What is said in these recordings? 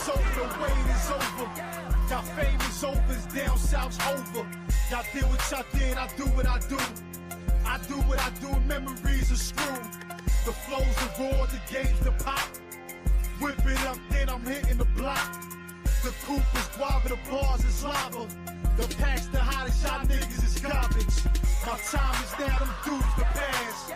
is over, the wait is over. Y'all fame is over, it's down south's over. Y'all did what y'all did, I do what I do. I do what I do, memories are screwed. The flows are raw, the game's the pop. Whip it up, then I'm hitting the block. The coupe is guava, the bars is lava. The packs the hottest, y'all niggas is garbage. My time is now, them dudes the past.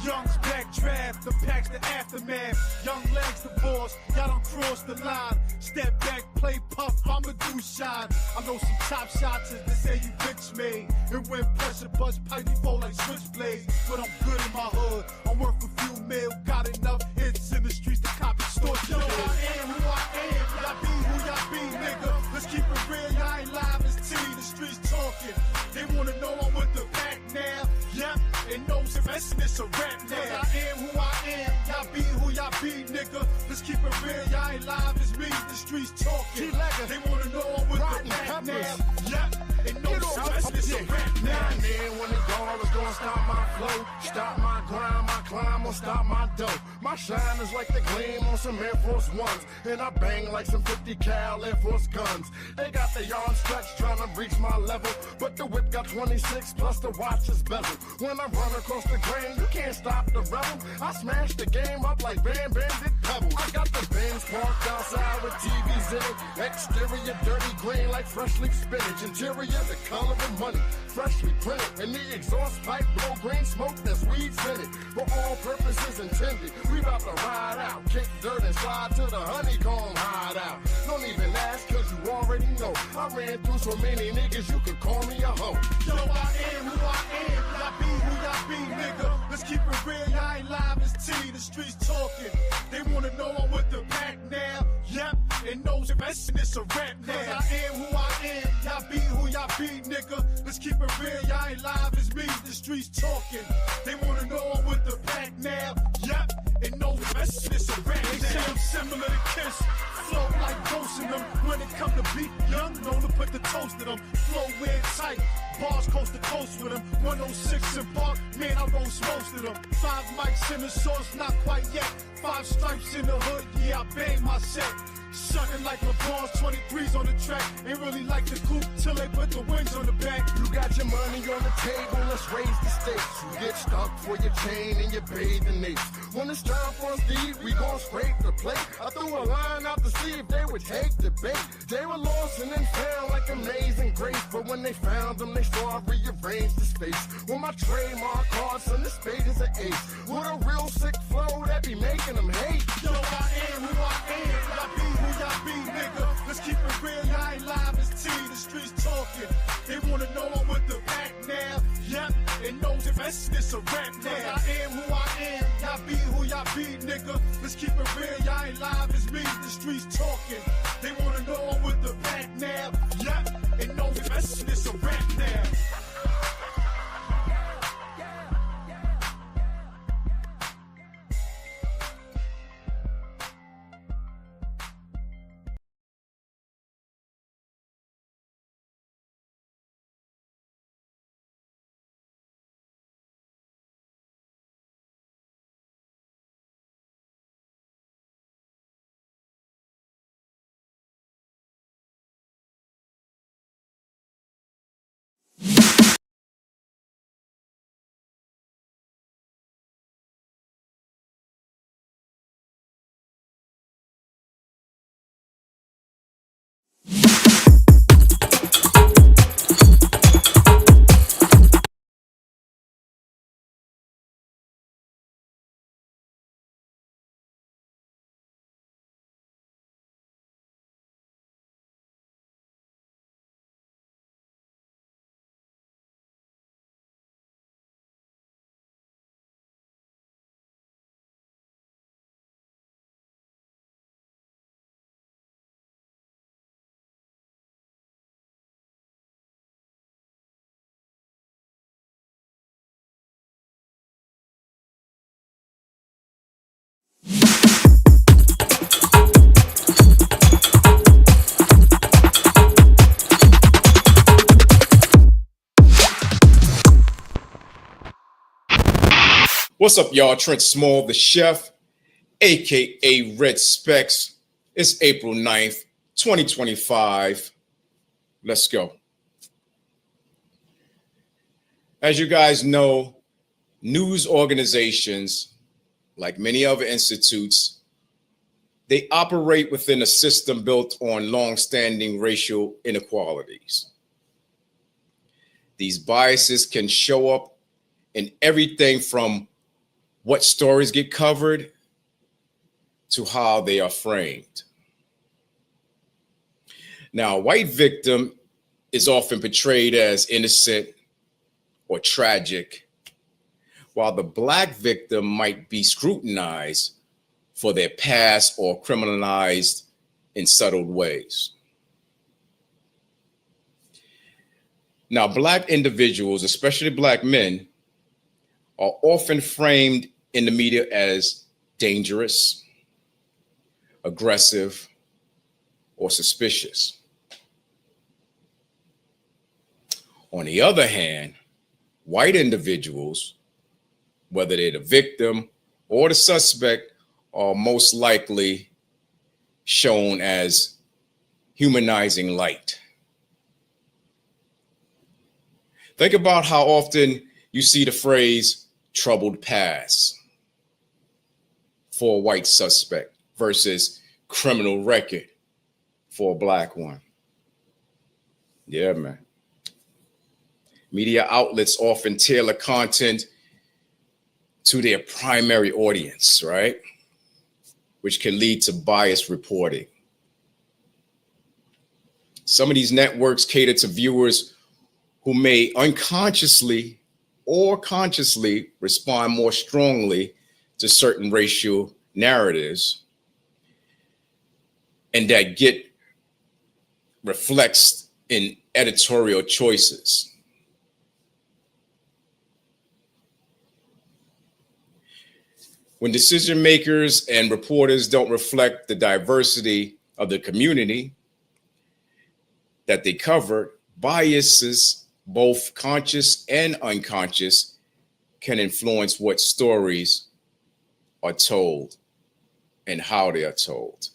Young's backdraft, the packs the aftermath. Young legs the boss, y'all don't cross the line. Step back, play puff, I'ma do shine. I know some top shots that say you bitch made. And when pressure bust pipe before like switchblades. But I'm good in my hood, I'm worth a few mil. Got enough hits in the streets to cop extortion. Yo, I am who I am, y'all be who y'all be, nigga. Let's keep it real, y'all ain't live as T, the streets talking. They wanna know I'm with the pack now. Yep, and knows investing it's a rap now. I am who I am, y'all be who y'all be, nigga. Let's keep it real, y'all ain't live as me, the streets talking. They wanna know I'm with the pack now. Yep, and knows investing it's a rap now. Now and then when it's gone, it's gonna stop my flow, stop my grind, my climb, or stop my dough. My shine is like the gleam on some Air Force Ones, and I bang like some 50 cal Air Force guns. They got the yarn stretched trying to reach my level, but the whip got 26 plus the watch is bezel. When I run across the grain, you can't stop the rebel. I smash the game up like Bam Bam did Pebble. I got the Benz parked outside with TVs in it. Exterior dirty green like fresh leaf spinach. Interior the color of money, freshly printed. And the exhaust pipe blow green smoke that's weed scented. For all purposes intended, we about to ride out, kick dirt and slide to the honeycomb hideout. Don't even ask cause you already know. I ran through so many niggas you could call me a hoe. Yo, I am who I am, y'all be who y'all be, nigga. Let's keep it real, y'all ain't live as T, the streets talking. They wanna know I'm with the pack now. Yep, and knows investing it's a rap now. I am who I am, y'all be who y'all be, nigga. Let's keep it real, y'all ain't live as me, the streets talking. They wanna know I'm with the pack now. Yep, and knows investing it's a rap now. They say I'm similar to Kiss, flow like ghosts in them. When it come to beat young, known to put the toast in them. Flow weird tight, bars coast to coast with them. 106 in Park, man, I roast most of them. 5 mics in the source, not quite yet. 5 stripes in the hood, yeah, I bang my set. Sucking like LeBron's 23s on the track. Ain't really like the coupe till they put the wings on the back. You got your money on the table, let's raise the stakes. You get stuck for your chain and your bathing apes. When it's time for us to eat, we gon' scrape the plate. I threw a line out to see if they would take the bait. They were lost and then found like amazing grace. But when they found them, they saw I rearranged the space. With my trademark cards and the spade is an ace. With a real sick flow that be making them hate. Yo, I am who I am, y'all be who y'all be, nigga. Let's keep it real, y'all ain't live as T, the streets talking. They wanna know I'm with the pack now. Yep, and knows investing it's a rap now. I am who I am, y'all be who y'all be, nigga. Let's keep it real, y'all ain't live as me, the streets talking. They wanna know I'm with the pack now. Yep, and knows investing it's a rap now. What's up, y'all? Trent Small, the chef, aka Red Specs, It's April 9th, 2025. Let's go. As you guys know, news organizations, like many other institutes, they operate within a system built on long-standing racial inequalities. These biases can show up in everything from what stories get covered to how they are framed. Now, a white victim is often portrayed as innocent or tragic, while the Black victim might be scrutinized for their past or criminalized in subtle ways. Now, Black individuals, especially Black men, are often framed in the media as dangerous, aggressive, or suspicious. On the other hand, white individuals, whether they're the victim or the suspect, are most likely shown as humanizing light. Think about how often you see the phrase troubled past for a white suspect versus criminal record for a Black one. Yeah, man. Media outlets often tailor content to their primary audience, right? Which can lead to biased reporting. Some of these networks cater to viewers who may unconsciously or consciously respond more strongly to certain racial narratives, and that get reflects in editorial choices. When decision makers and reporters don't reflect the diversity of the community that they cover, biases, both conscious and unconscious, can influence what stories are told and how they are told.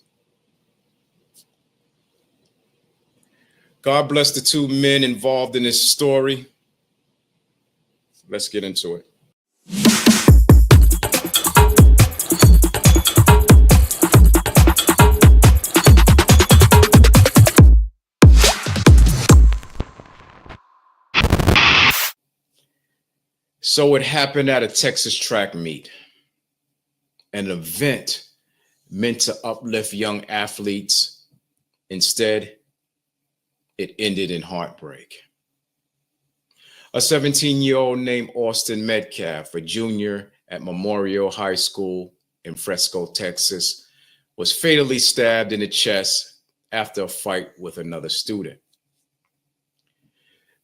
God bless the two men involved in this story. Let's get into it. So it happened at a Texas track meet, an event meant to uplift young athletes. Instead, it ended in heartbreak. A 17-year-old named Austin Metcalf, a junior at Memorial High School in Fresco, Texas, was fatally stabbed in the chest after a fight with another student.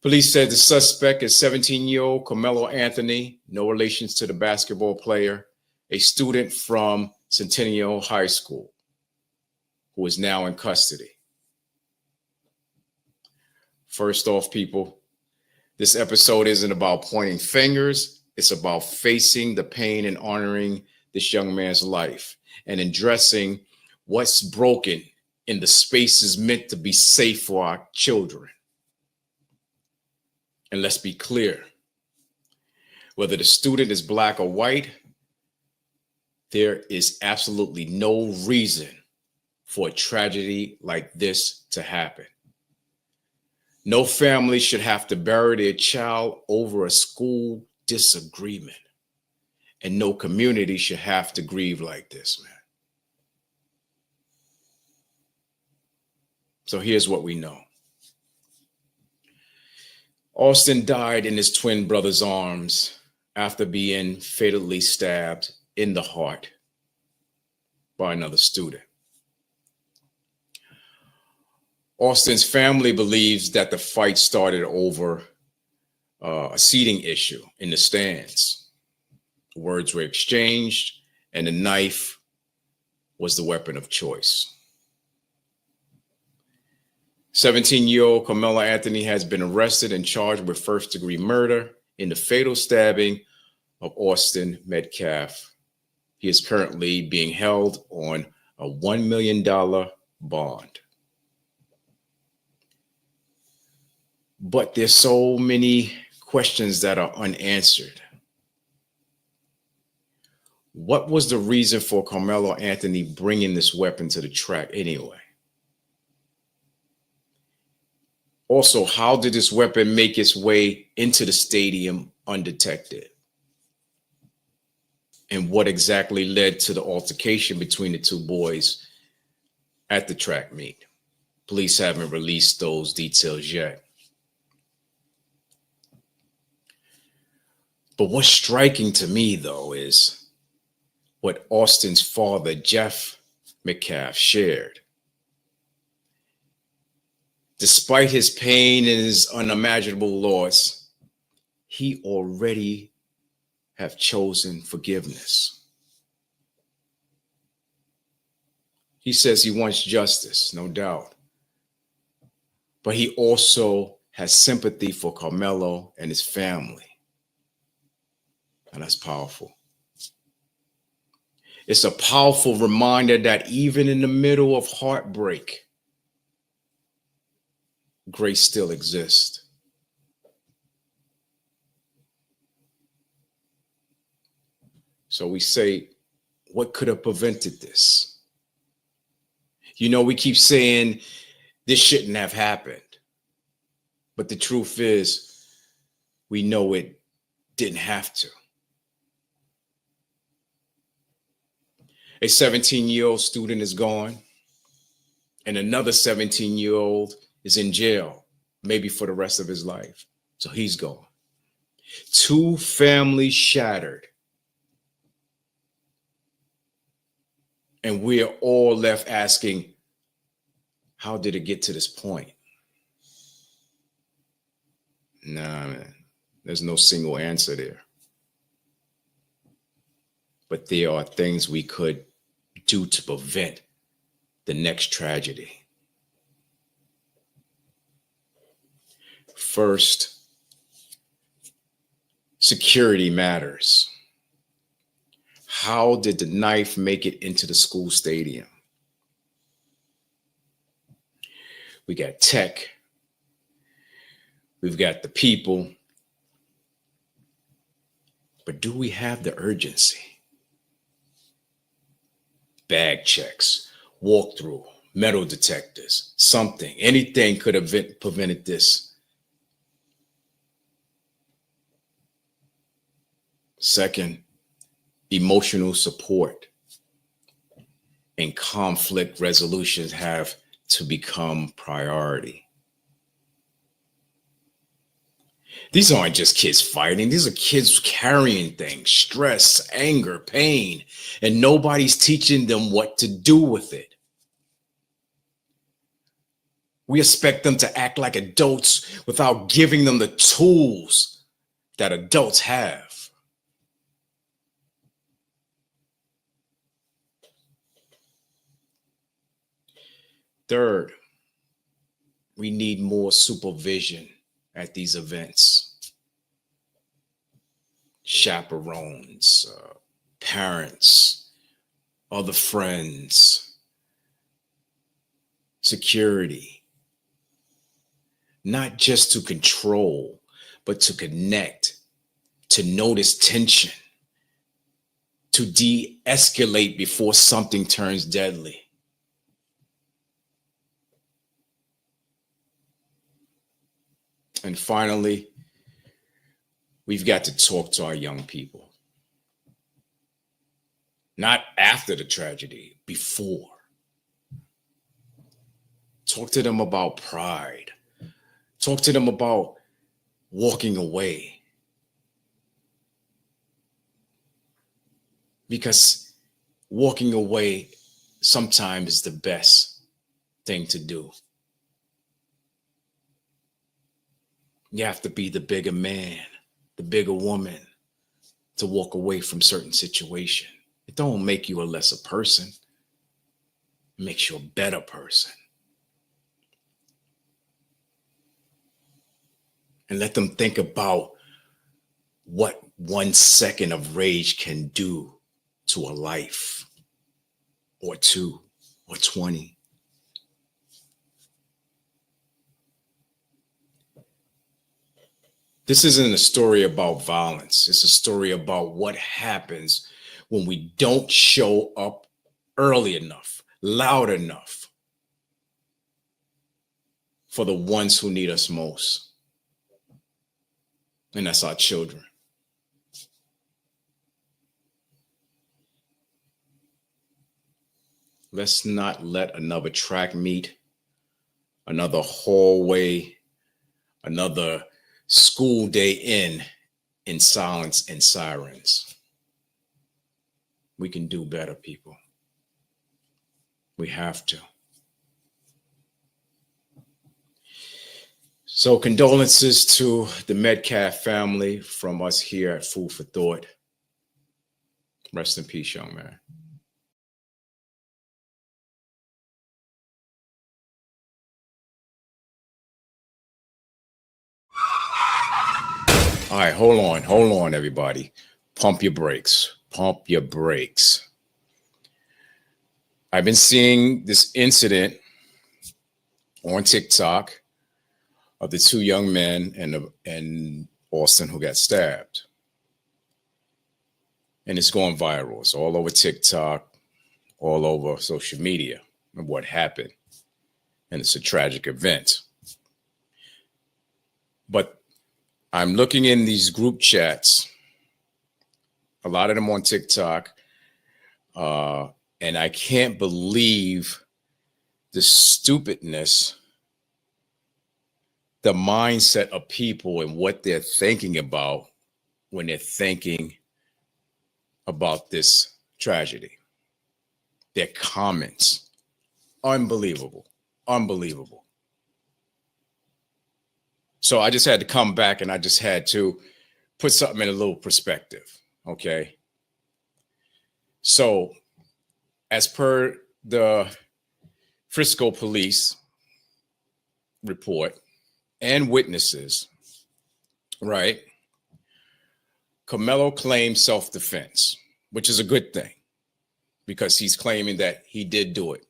Police said the suspect is 17-year-old Carmelo Anthony, no relations to the basketball player, a student from Centennial High School, who is now in custody. First off, people, this episode isn't about pointing fingers. It's about facing the pain and honoring this young man's life and addressing what's broken in the spaces meant to be safe for our children. And let's be clear, whether the student is Black or white, there is absolutely no reason for a tragedy like this to happen. No family should have to bury their child over a school disagreement. And no community should have to grieve like this, man. So here's what we know. Austin died in his twin brother's arms after being fatally stabbed in the heart by another student. Austin's family believes that the fight started over a seating issue in the stands. Words were exchanged, and the knife was the weapon of choice. 17-year-old Carmelo Anthony has been arrested and charged with first-degree murder in the fatal stabbing of Austin Metcalf. He is currently being held on a $1 million bond. But there's so many questions that are unanswered. What was the reason for Carmelo Anthony bringing this weapon to the track anyway? Also, how did this weapon make its way into the stadium undetected? And what exactly led to the altercation between the two boys at the track meet? Police haven't released those details yet. But what's striking to me, though, is what Austin's father, Jeff McCaff, shared. Despite his pain and his unimaginable loss, he already have chosen forgiveness. He says he wants justice, no doubt. But he also has sympathy for Carmelo and his family. And that's powerful. It's a powerful reminder that even in the middle of heartbreak, grace still exists. So we say, what could have prevented this? You know, we keep saying this shouldn't have happened. But the truth is, we know it didn't have to. A 17-year-old student is gone, and another 17-year-old is in jail, maybe for the rest of his life. So he's gone. Two families shattered. And we're all left asking, how did it get to this point? Nah, man, there's no single answer there. But there are things we could do to prevent the next tragedy. First, security matters. How did the knife make it into the school stadium? We got tech. We've got the people. But do we have the urgency? Bag checks, walkthrough, metal detectors, something, anything could have prevented this. Second, emotional support and conflict resolutions have to become priority. These aren't just kids fighting. These are kids carrying things, stress, anger, pain, and nobody's teaching them what to do with it. We expect them to act like adults without giving them the tools that adults have. Third, we need more supervision at these events. Chaperones, parents, other friends, security. Not just to control, but to connect, to notice tension, to de-escalate before something turns deadly. And finally, we've got to talk to our young people. Not after the tragedy, before. Talk to them about pride. Talk to them about walking away. Because walking away sometimes is the best thing to do. You have to be the bigger man, the bigger woman to walk away from certain situation. It don't make you a lesser person. It makes you a better person. And let them think about what 1 second of rage can do to a life or two. or 20. This isn't a story about violence. It's a story about what happens when we don't show up early enough, loud enough for the ones who need us most. And that's our children. Let's not let another track meet, another hallway, another school day in silence and sirens. We can do better, people. We have to. So condolences to the Metcalf family from us here at Food for Thought. Rest in peace, young man. All right, hold on, everybody. Pump your brakes. Pump your brakes. I've been seeing this incident on TikTok of the two young men in Austin who got stabbed. And it's going viral. It's all over TikTok, all over social media, and what happened. And it's a tragic event. But I'm looking in these group chats, a lot of them on TikTok, and I can't believe the stupidness, the mindset of people and what they're thinking about when they're thinking about this tragedy. Their comments, unbelievable. So I just had to come back and I just had to put something in a little perspective, okay? So as per the Frisco police report and witnesses, right? Carmelo claimed self-defense, which is a good thing because he's claiming that he did do it.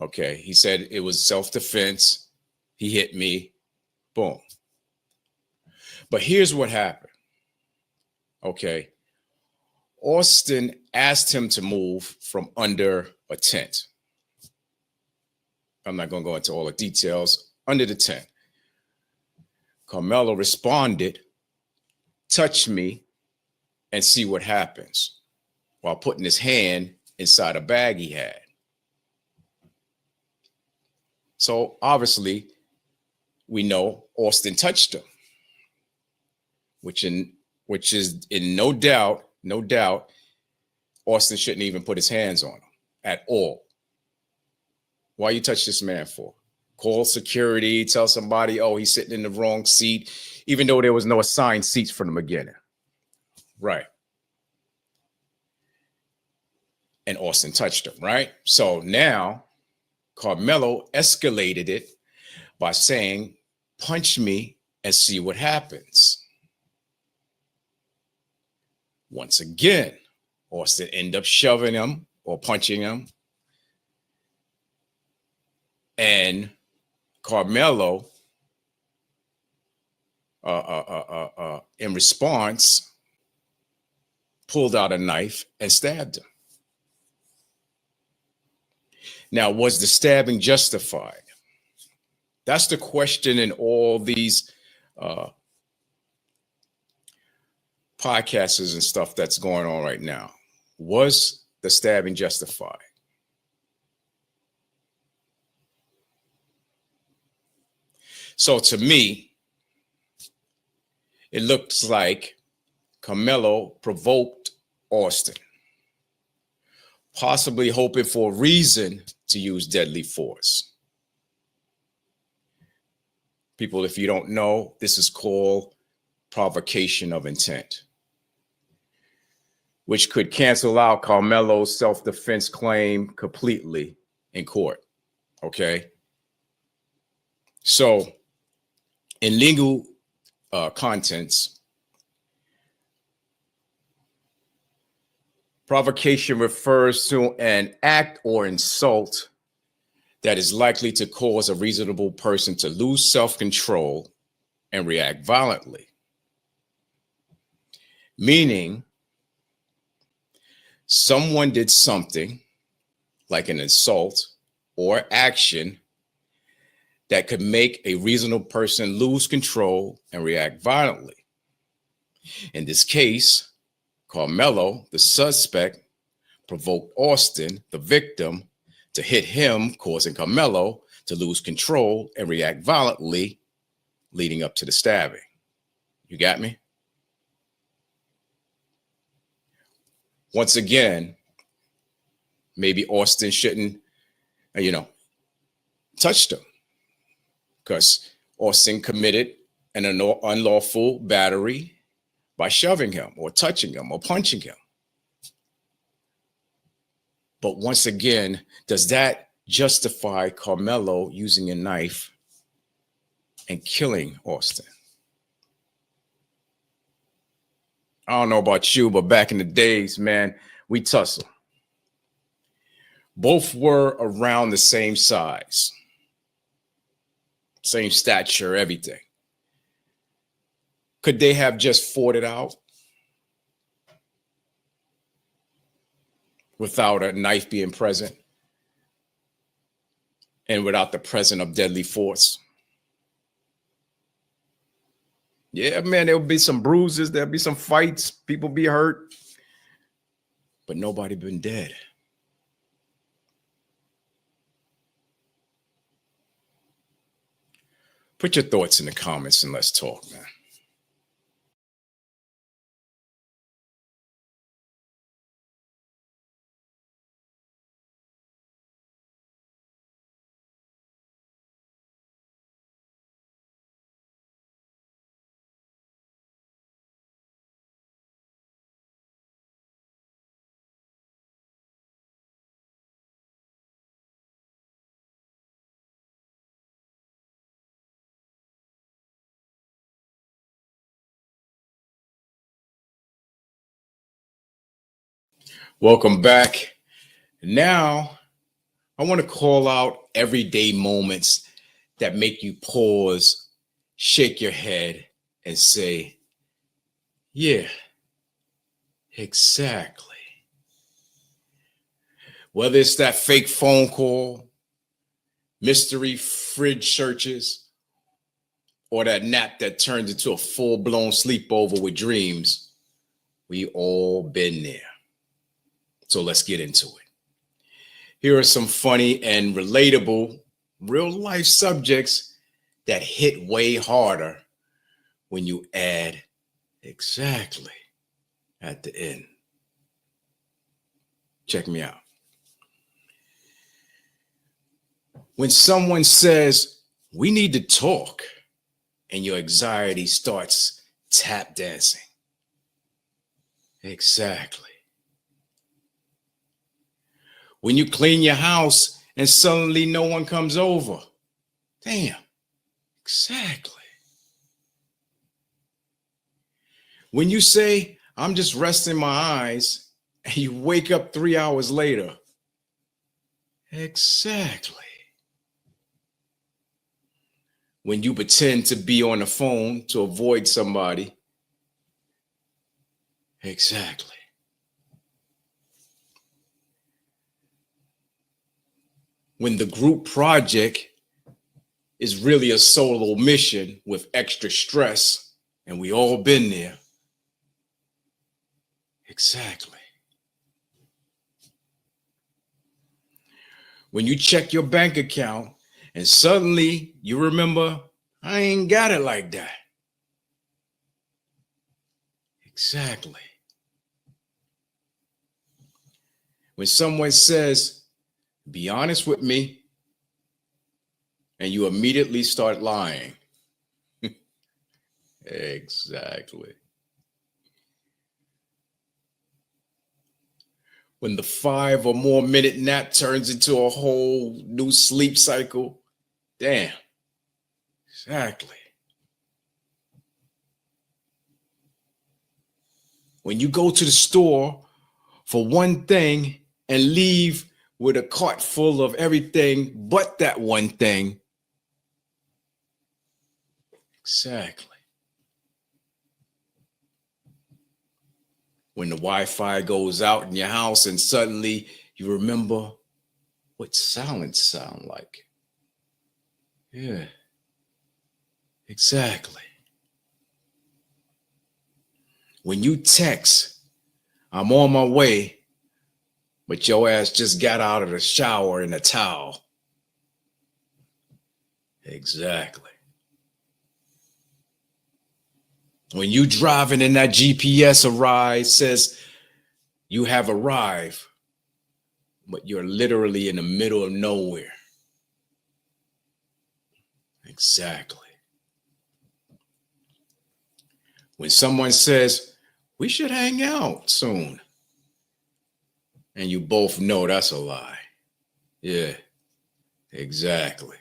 Okay, he said it was self-defense. He hit me, boom. But here's what happened. Okay. Austin asked him to move from under a tent. I'm not going to go into all the details. Under the tent. Carmelo responded, touch me and see what happens, while putting his hand inside a bag he had. So obviously, we know Austin touched him, which is in no doubt, Austin shouldn't even put his hands on him at all. Why you touch this man for? Call security, tell somebody, oh, he's sitting in the wrong seat, even though there was no assigned seats from the beginning. Right. And Austin touched him, right? So now Carmelo escalated it by saying, punch me and see what happens. Once again, Austin ended up shoving him or punching him. And Carmelo, in response, pulled out a knife and stabbed him. Now, was the stabbing justified? That's the question in all these podcasts and stuff that's going on right now. Was the stabbing justified? So to me, it looks like Carmelo provoked Austin, possibly hoping for a reason to use deadly force. People, if you don't know, this is called provocation of intent, which could cancel out Carmelo's self-defense claim completely in court. Okay. So in legal contents, Provocation refers to an act or insult that is likely to cause a reasonable person to lose self-control and react violently. Meaning, someone did something like an insult or action that could make a reasonable person lose control and react violently. In this case, Carmelo, the suspect, provoked Austin, the victim, to hit him, causing Carmelo to lose control and react violently, leading up to the stabbing. You got me? Once again, maybe Austin shouldn't, touched him, because Austin committed an unlawful battery by shoving him or touching him or punching him. But once again, does that justify Carmelo using a knife and killing Austin? I don't know about you, but back in the days, man, we tussle. Both were around the same size, same stature, everything. Could they have just fought it out without a knife being present and without the presence of deadly force? Yeah, man, there'll be some bruises, there'll be some fights, people be hurt, but nobody been dead. Put your thoughts in the comments and let's talk, man. Welcome back. Now, I want to call out everyday moments that make you pause, shake your head, and say, yeah, exactly. Whether it's that fake phone call, mystery fridge searches, or that nap that turns into a full-blown sleepover with dreams, we all been there. So let's get into it. Here are some funny and relatable real-life subjects that hit way harder when you add exactly at the end. Check me out. When someone says, we need to talk, and your anxiety starts tap dancing. Exactly. When you clean your house and suddenly no one comes over. Damn. Exactly. When you say, I'm just resting my eyes, and you wake up 3 hours later. Exactly. When you pretend to be on the phone to avoid somebody. Exactly. When the group project is really a solo mission with extra stress, and we all been there. Exactly. When you check your bank account and suddenly you remember, I ain't got it like that. Exactly. When someone says, be honest with me, and you immediately start lying. Exactly. When the 5 or more minute nap turns into a whole new sleep cycle. Damn. Exactly. When you go to the store for one thing and leave with a cart full of everything but that one thing. Exactly. When the Wi-Fi goes out in your house and suddenly you remember what silence sound like. Yeah, exactly. When you text, I'm on my way, but your ass just got out of the shower in a towel. Exactly. When you driving and that GPS says you have arrived, but you're literally in the middle of nowhere. Exactly. When someone says, we should hang out soon, and you both know that's a lie. Yeah, exactly.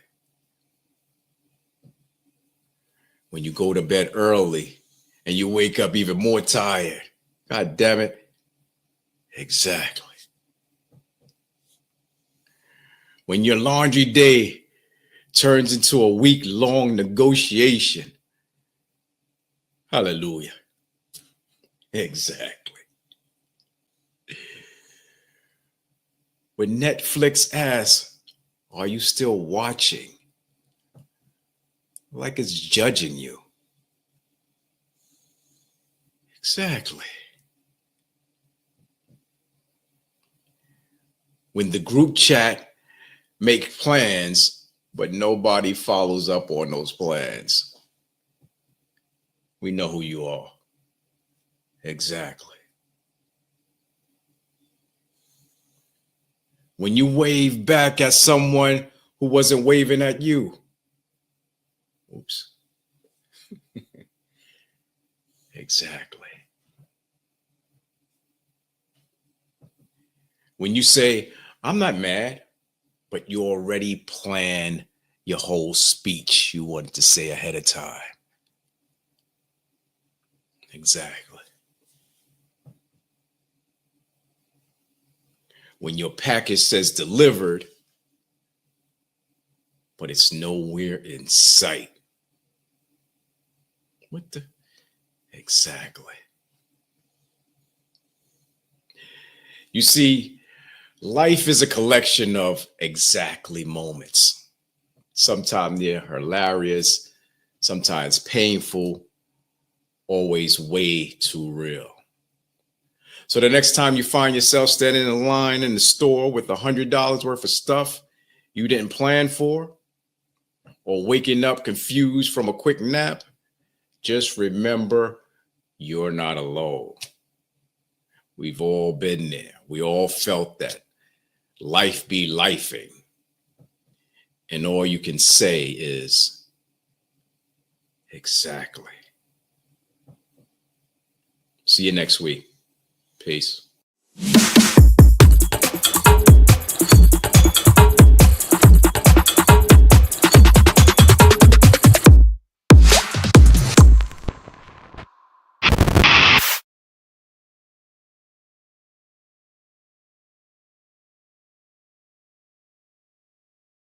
When you go to bed early and you wake up even more tired. God damn it. Exactly. When your laundry day turns into a week-long negotiation. Hallelujah. Exactly. When Netflix asks, are you still watching? Like it's judging you. Exactly. When the group chat make plans, but nobody follows up on those plans. We know who you are. Exactly. When you wave back at someone who wasn't waving at you. Oops. Exactly. When you say, I'm not mad, but you already planned your whole speech you wanted to say ahead of time. Exactly. When your package says delivered, but it's nowhere in sight. What the? Exactly. You see, life is a collection of exactly moments. Sometimes they're hilarious, sometimes painful, always way too real. So the next time you find yourself standing in line in the store with $100 worth of stuff you didn't plan for, or waking up confused from a quick nap, just remember you're not alone. We've all been there. We all felt that. Life be lifing. And all you can say is, exactly. See you next week. Peace.